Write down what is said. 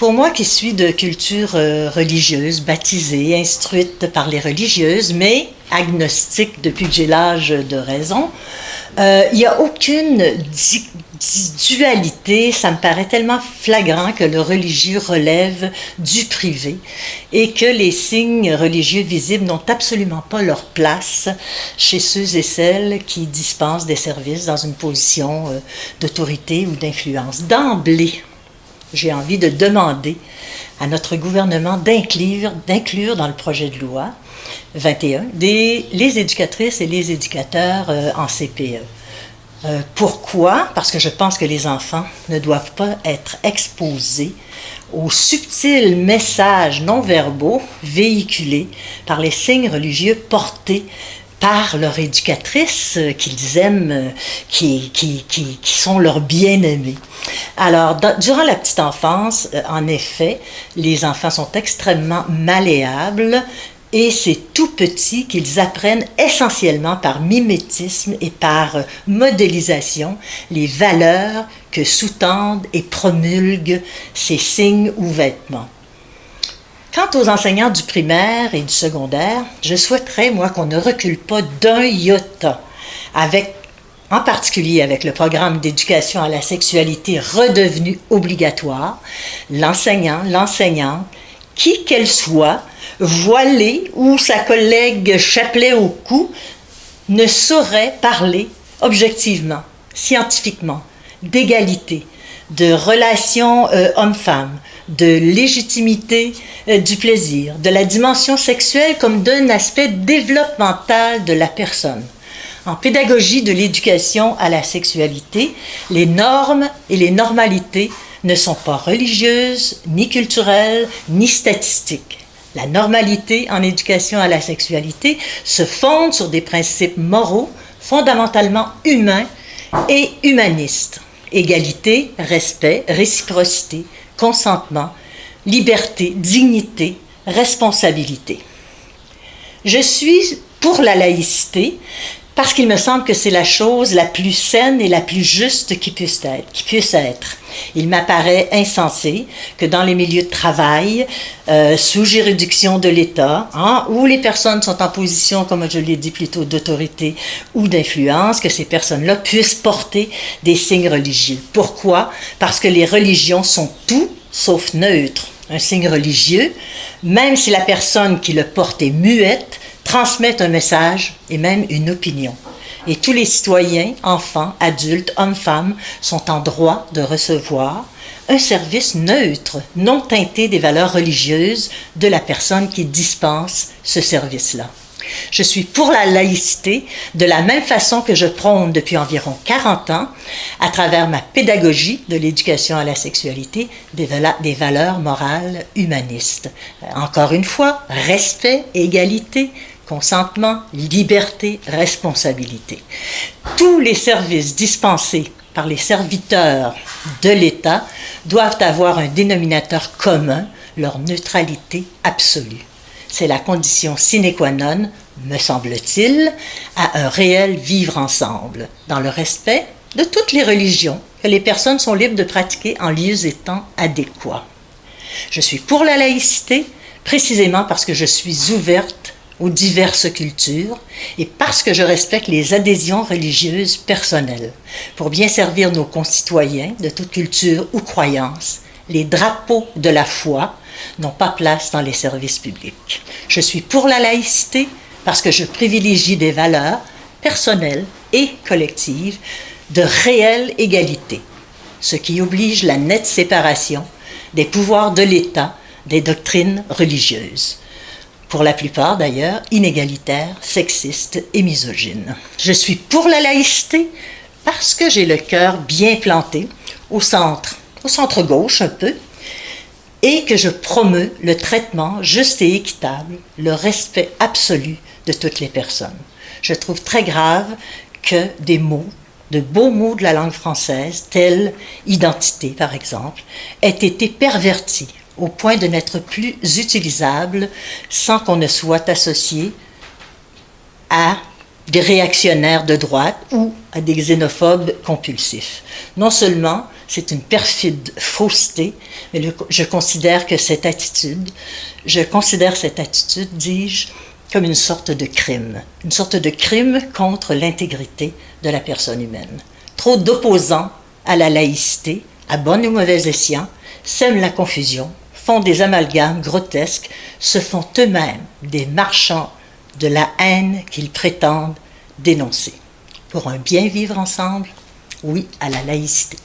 Pour moi qui suis de culture religieuse, baptisée, instruite par les religieuses, mais agnostique depuis que j'ai l'âge de raison, il n'y a aucune dualité, ça me paraît tellement flagrant que le religieux relève du privé et que les signes religieux visibles n'ont absolument pas leur place chez ceux et celles qui dispensent des services dans une position d'autorité ou d'influence. D'emblée, j'ai envie de demander à notre gouvernement d'inclure dans le projet de loi 21 les éducatrices et les éducateurs en CPE. Pourquoi? Parce que je pense que les enfants ne doivent pas être exposés aux subtils messages non verbaux véhiculés par les signes religieux portés par leur éducatrice qu'ils aiment, qui sont leurs bien-aimés. Alors, durant la petite enfance, en effet, les enfants sont extrêmement malléables et c'est tout petit qu'ils apprennent essentiellement par mimétisme et par modélisation les valeurs que sous-tendent et promulguent ces signes ou vêtements. Quant aux enseignants du primaire et du secondaire, je souhaiterais, moi, qu'on ne recule pas d'un iota, en particulier avec le programme d'éducation à la sexualité redevenu obligatoire, l'enseignante, qui qu'elle soit, voilée ou sa collègue chapelet au cou, ne saurait parler objectivement, scientifiquement, d'égalité, de relations homme-femme, de légitimité du plaisir, de la dimension sexuelle comme d'un aspect développemental de la personne. En pédagogie de l'éducation à la sexualité, les normes et les normalités ne sont pas religieuses, ni culturelles, ni statistiques. La normalité en éducation à la sexualité se fonde sur des principes moraux fondamentalement humains et humanistes. Égalité, respect, réciprocité, consentement, liberté, dignité, responsabilité. Je suis pour la laïcité parce qu'il me semble que c'est la chose la plus saine et la plus juste qui puisse être. Il m'apparaît insensé que dans les milieux de travail, sous juridiction de l'État, où les personnes sont en position, comme je l'ai dit plus tôt, d'autorité ou d'influence, que ces personnes-là puissent porter des signes religieux. Pourquoi? Parce que les religions sont tout sauf neutres. Un signe religieux, même si la personne qui le porte est muette, transmet un message et même une opinion. Et tous les citoyens, enfants, adultes, hommes-femmes, sont en droit de recevoir un service neutre, non teinté des valeurs religieuses de la personne qui dispense ce service-là. Je suis pour la laïcité de la même façon que je prône depuis environ 40 ans, à travers ma pédagogie de l'éducation à la sexualité, des valeurs morales humanistes. Encore une fois, respect, égalité, consentement, liberté, responsabilité. Tous les services dispensés par les serviteurs de l'État doivent avoir un dénominateur commun, leur neutralité absolue. C'est la condition sine qua non, me semble-t-il, à un réel vivre ensemble, dans le respect de toutes les religions que les personnes sont libres de pratiquer en lieux et temps adéquats. Je suis pour la laïcité, précisément parce que je suis ouverte aux diverses cultures et parce que je respecte les adhésions religieuses personnelles. Pour bien servir nos concitoyens de toute culture ou croyance, les drapeaux de la foi n'ont pas place dans les services publics. Je suis pour la laïcité parce que je privilégie des valeurs personnelles et collectives de réelle égalité, ce qui oblige la nette séparation des pouvoirs de l'État des doctrines religieuses. Pour la plupart d'ailleurs, inégalitaires, sexistes et misogynes. Je suis pour la laïcité parce que j'ai le cœur bien planté au centre gauche un peu, et que je promeus le traitement juste et équitable, le respect absolu de toutes les personnes. Je trouve très grave que des mots, de beaux mots de la langue française, tels identité par exemple, aient été pervertis au point de n'être plus utilisables sans qu'on ne soit associé à des réactionnaires de droite ou à des xénophobes compulsifs. Non seulement c'est une perfide fausseté, mais je considère cette attitude, dis-je, comme une sorte de crime contre l'intégrité de la personne humaine. Trop d'opposants à la laïcité, à bon ou mauvais escient, sèment la confusion, font des amalgames grotesques, se font eux-mêmes des marchands de la haine qu'ils prétendent dénoncer. Pour un bien vivre ensemble, oui à la laïcité.